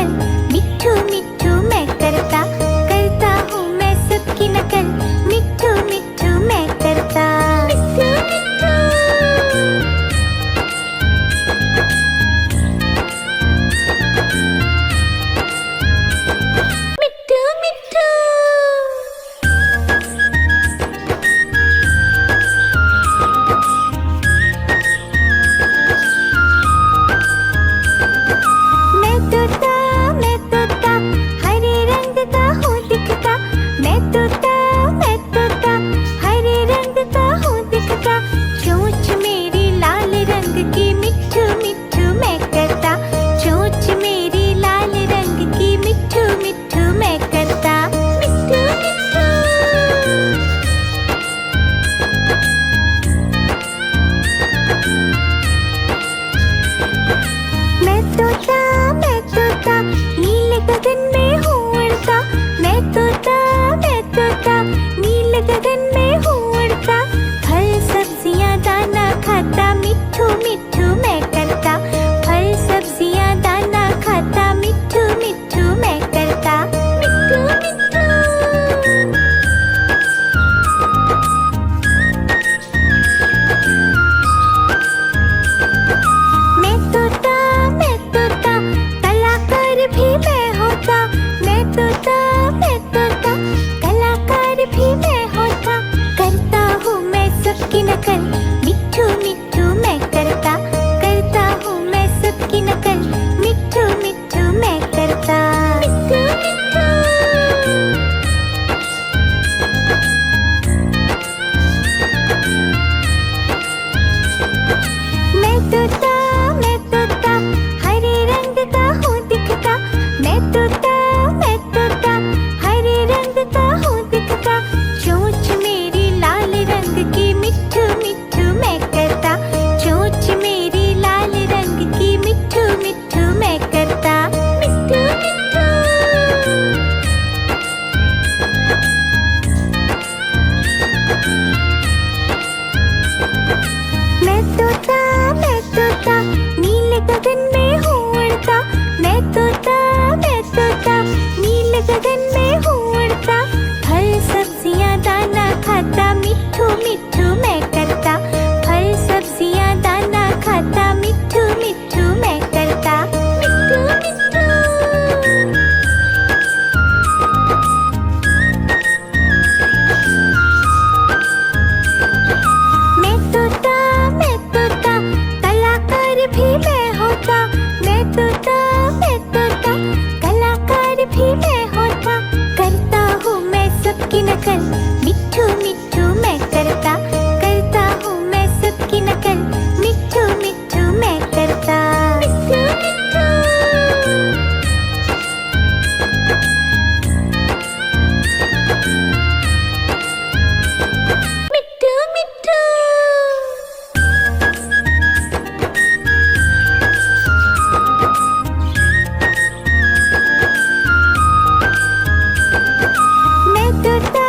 नकल, मिट्ठू मिट्ठू मैं करता, करता हूँ मैं सबकी नकल, मिट्ठू मिट्ठू मैं करता। मिट्ठू मिट्ठू मिट्ठू मिट्ठू। मैं तोता हरे रंग का हूँ दिखता, मैं तोता हरे रंग का हूँ दिखता, चोंच मेरी लाल रंग की, मिट्ठू मिट्ठू मैं करता, चोंच मेरी लाल रंग की, मिट्ठू मिट्ठू मैं करता। मिट्ठू मिट्ठू मैं तोता नीले गगन में हूँ उड़ता, मैं तोता नीले गगन में हूँ उड़ता, फल सब्जियाँ दाना खाता, मिट्ठू मिट्ठू मैं करता, फल सब्जियाँ दाना खाता, मिट्ठू मिट्ठू मैं करता। मिट्ठू मिट्ठू मैं तोता कलाकार भी मैं होता, मैं तोता कलाकार भी मैं होता, करता हूँ मैं सबकी नकल, मिट्ठू मिट्ठू मैं करता, करता हूँ मैं सबकी नकल, मिट्ठू मिट्ठू मैं करता। मिट्ठू मिट्ठू मैं तोता हरे रंग का हूँ दिखता, मैं तोता हरे रंग का हूँ दिखता, चोंच मेरी लाल रंग की, मिट्ठू मिट्ठू मैं करता, चोंच मेरी लाल रंग की, मिट्ठू मिट्ठू मैं करता। मिट्ठू मिट्ठू मैं तोता नीले गगन में हूँ उड़ता, मैं तोता नीले गगन में हूँ उड़ता, फल सब्जियाँ दाना खाता, मिट्ठू मिट्ठू मैं करता, फल सब्जियाँ दाना खाता, मिट्ठू मिट्ठू मैं करता। मिट्ठू मिट्ठू मैं तोता कलाकार भी मैं होता, मैं तोता कलाकार भी मैं होता, करता हूँ मैं सबकी नकल, मिट्ठू मिट्ठू मैं करता, करता हूँ मैं सबकी नकल, मिट्ठू मिट्ठू मैं करता। मिट्ठू मिट्ठू मिट्ठू मिट्ठू मैं तोता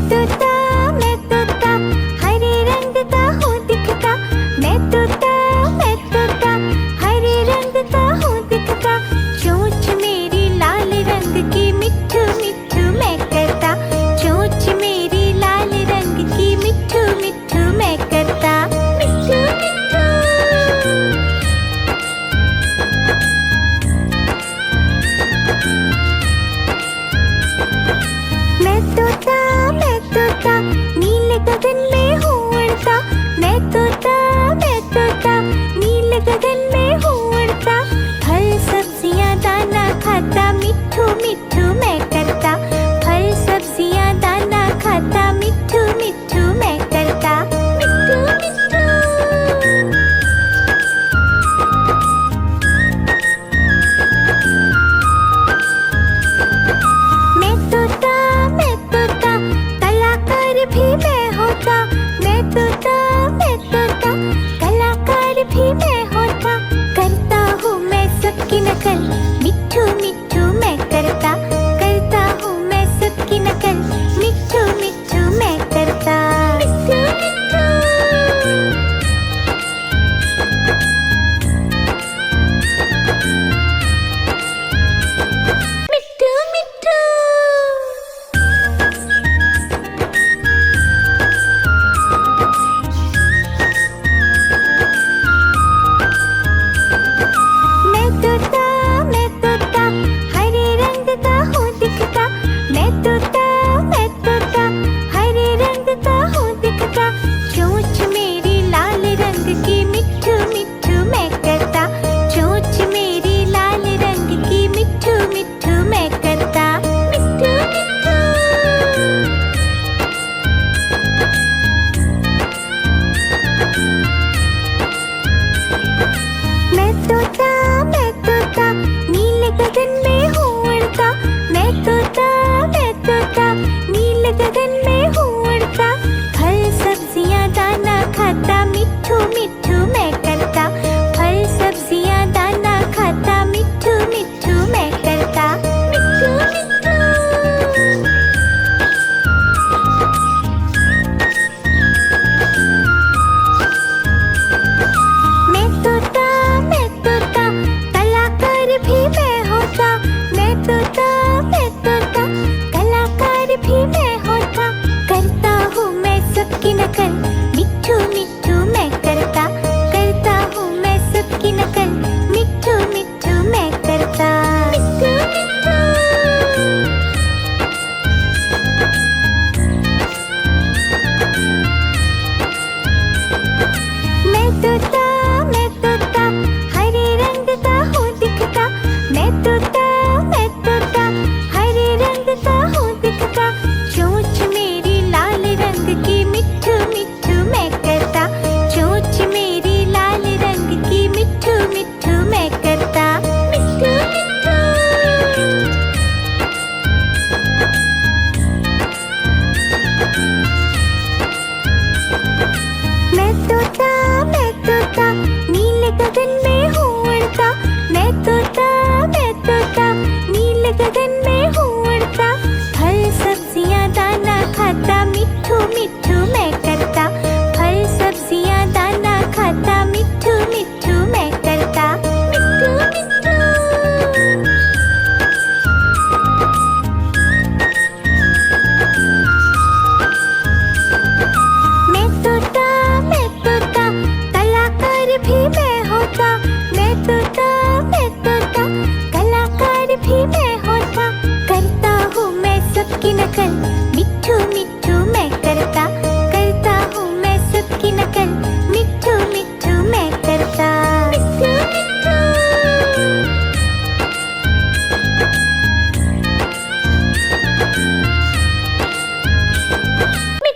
मैं तोता हरे रंग का हूँ दिखता, मैं तोता हरे रंग का हूँ दिखता। चोंच मेरी लाल रंग की मिठू मिठू मैं करता, चोंच मेरी लाल रंग की मिठू मिठू मैं करता। मिठू मिठू मैं तोता नीले गगन में हूँ उड़ता, मैं तोता नीले गगन में हूँ उड़ता। फल सब्जियाँ दाना खाता, मिठू मिठू मैं करता, फल सब्जियाँ दाना खाता, मिठू मिठू मैं करता। मिठू मिठू मैं तोता कलाकार भी मैं होता, मैं तोता कलाकार भी मैं होता। करता हूँ मैं सबकी नकल, मिठू मिठू मैं करता, करता हूँ मैं सबकी नकल, मिठू मिठू मैं करता। मिठू मिठू मिठू मिठू मैं तोता हरे रंग का हूँ दिखता, मैं तोता हरे रंग का हूँ दिखता। चोंच मेरी लाल रंग की मिठू मिठू मैं करता, चोंच मेरी लाल रंग की मिठू मिठू मैं करता। मिठू मिठू मैं तोता नीले गगन में हूँ उड़ता, मैं तोता नीले गगन में हूँ उड़ता। फल सब्जियाँ दाना खाता, मिठू मिठू मैं करता, फल सब्जियाँ दाना खाता, मिठू मिठू मैं करता। मिठू मिठू मैं तोता कलाकार भी मैं होता, मैं तोता कलाकार भी मैं होता। करता हूँ मैं सबकी नकल, मिठू मिठू मैं करता, करता हूँ मैं सबकी नकल, मिठू मिठू मैं करता। मिठू मिठू मैं तोता हरे रंग का हूँ दिखता, मैं तोता हरे रंग का हूँ दिखता। चोंच मेरी लाल रंग की मिठू मिठू मैं करता, चोंच मेरी लाल रंग की मिठू मिठू मैं करता। मिठू मिठू मैं तोता नीले गगन में हूँ उड़ता, मैं तोता नीले गगन में हूँ उड़ता। फल सब्जियाँ दाना खाता, मिठू मिठू मैं करता, फल सब्जियाँ दाना खाता, मिठू मिठू मैं करता। मिठू मिठू मैं तोता कलाकार भी मैं होता, मैं तोता कलाकार भी मैं होता। करता हूँ मैं सबकी नकल, मिठू मिठू मैं करता, करता हूँ मैं सबकी नकल, मिठू मिठू मैं करता। मिठू मिठू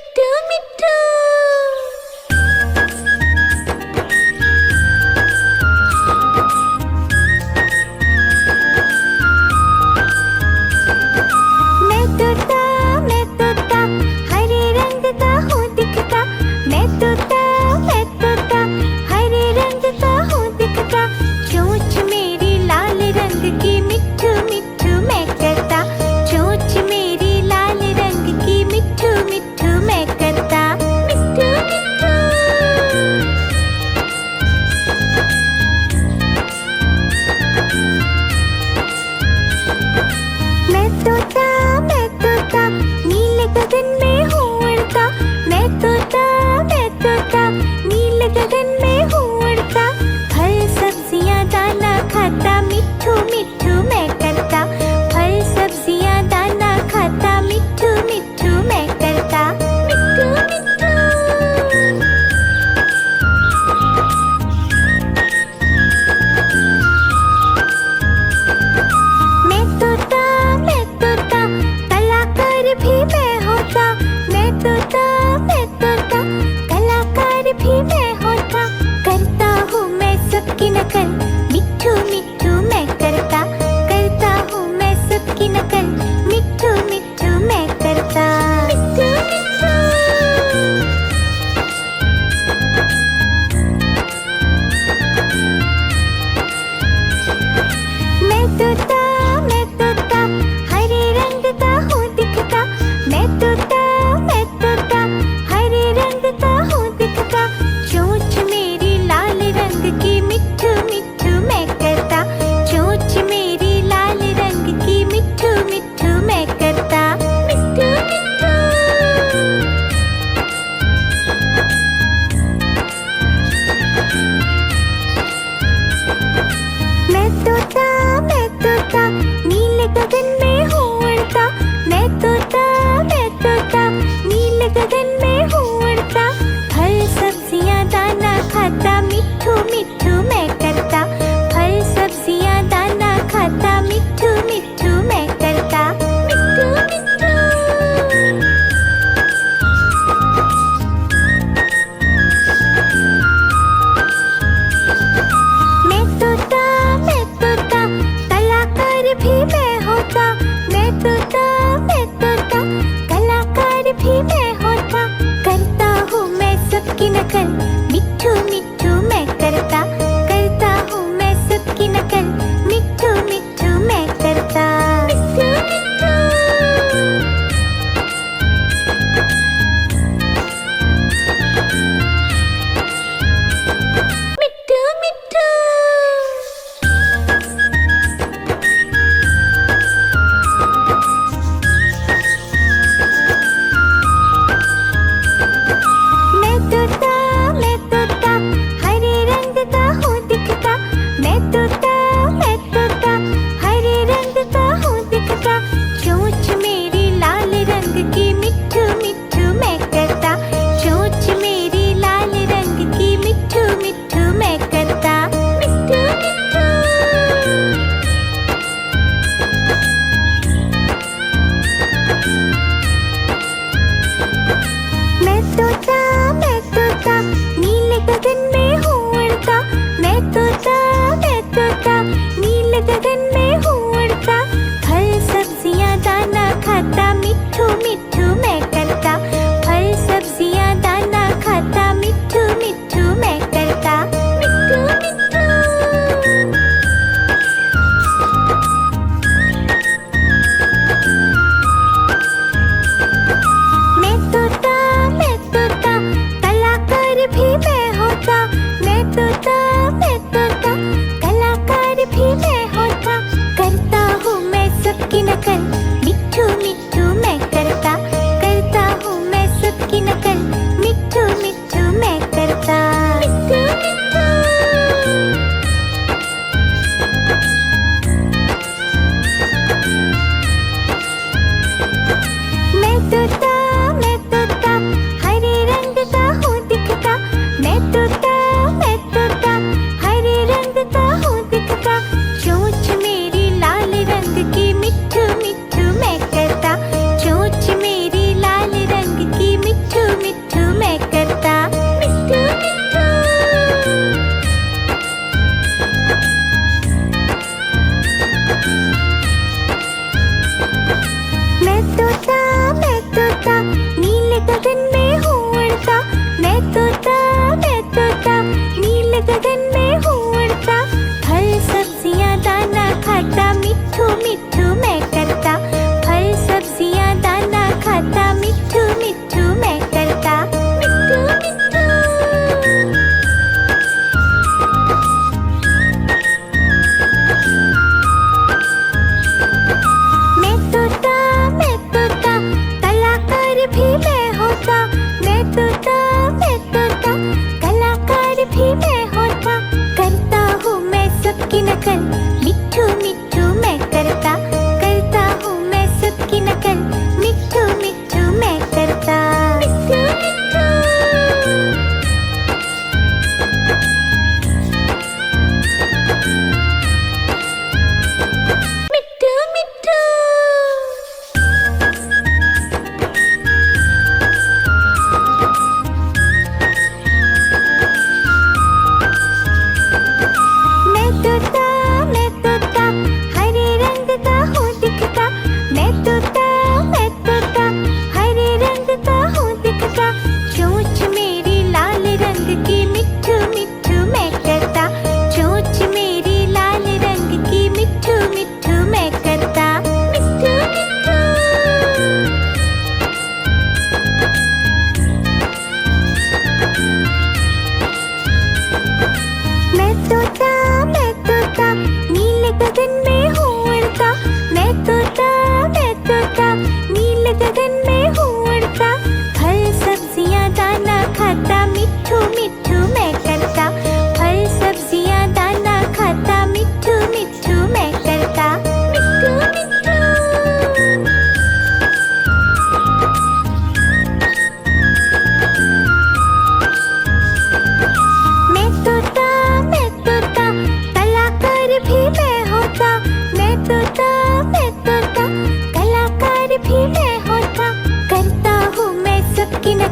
मिठू मिठू मैं तोता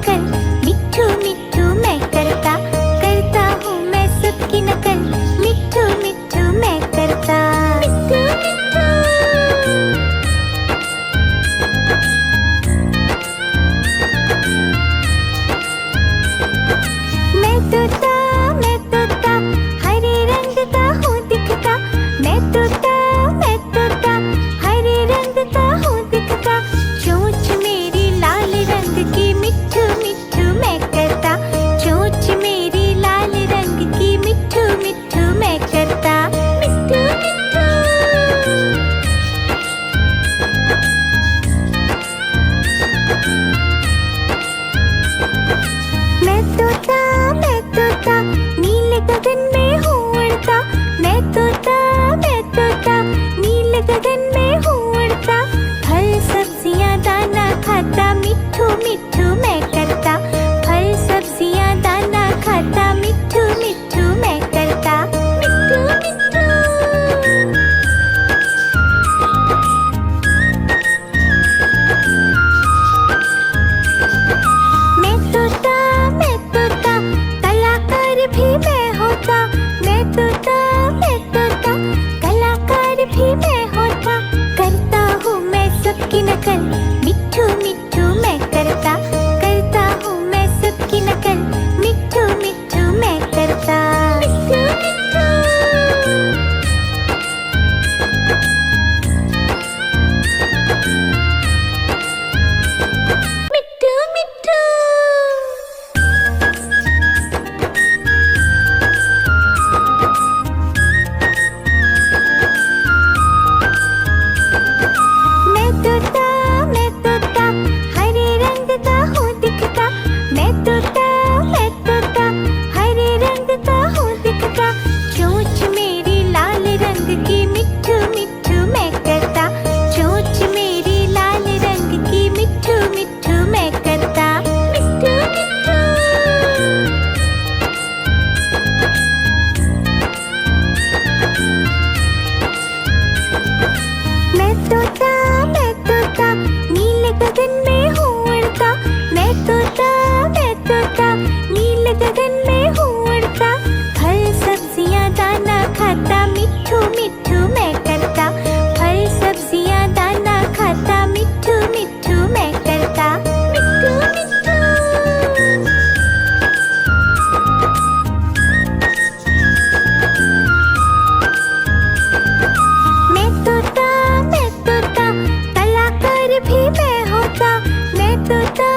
नकल, मिट्ठू मिट्ठू मैं करता, करता हूँ मैं सबकी नकल, मिट्ठू मिट्ठू मैं करता। मिट्ठू मिट्ठू मैं तोता हरे रंग का हूँ दिखता, मैं तोता हरे रंग का हूँ दिखता, चोंच मेरी लाल रंग की, मिट्ठू मिट्ठू मैं करता, चोंच मेरी लाल रंग की, मिट्ठू मिट्ठू मैं करता। मिट्ठू मिट्ठू मैं तोता नीले गगन में हूँ उड़ता, मैं तोता नीले गगन में हूँ उड़ता, फल सब्जियाँ दाना खाता, मिट्ठू मिट्ठू मैं करता, फल सब्जियाँ दाना खाता, मिट्ठू मिट्ठू मैं करता। मिट्ठू मिट्ठू मैं तोता कलाकार भी मैं होता, मैं तोता कलाकार भी मैं होता, करता हूँ मैं सबकी नकल, मिट्ठू मिट्ठू मैं करता, करता हूँ मैं सबकी नकल, मिट्ठू मिट्ठू मैं करता। मिट्ठू मिट्ठू मिट्ठू मिट्ठू मैं तोता हरे रंग का हूँ दिखता, मैं तोता हरे रंग का हूँ दिखता, चोंच मेरी लाल रंग की, मिट्ठू मिट्ठू मैं करता, चोंच मेरी लाल रंग की, मिट्ठू मिट्ठू मैं करता। मिट्ठू मिट्ठू मैं तोता नीले गगन में हूँ उड़ता, मैं तोता नीले गगन में हूँ उड़ता, फल सब्जियाँ दाना खाता, मिट्ठू मिट्ठू मैं करता, फल सब्जियाँ दाना खाता, मिट्ठू मिट्ठू मैं करता। मिट्ठू मिट्ठू मैं तोता कलाकार भी मैं होता, मैं तोता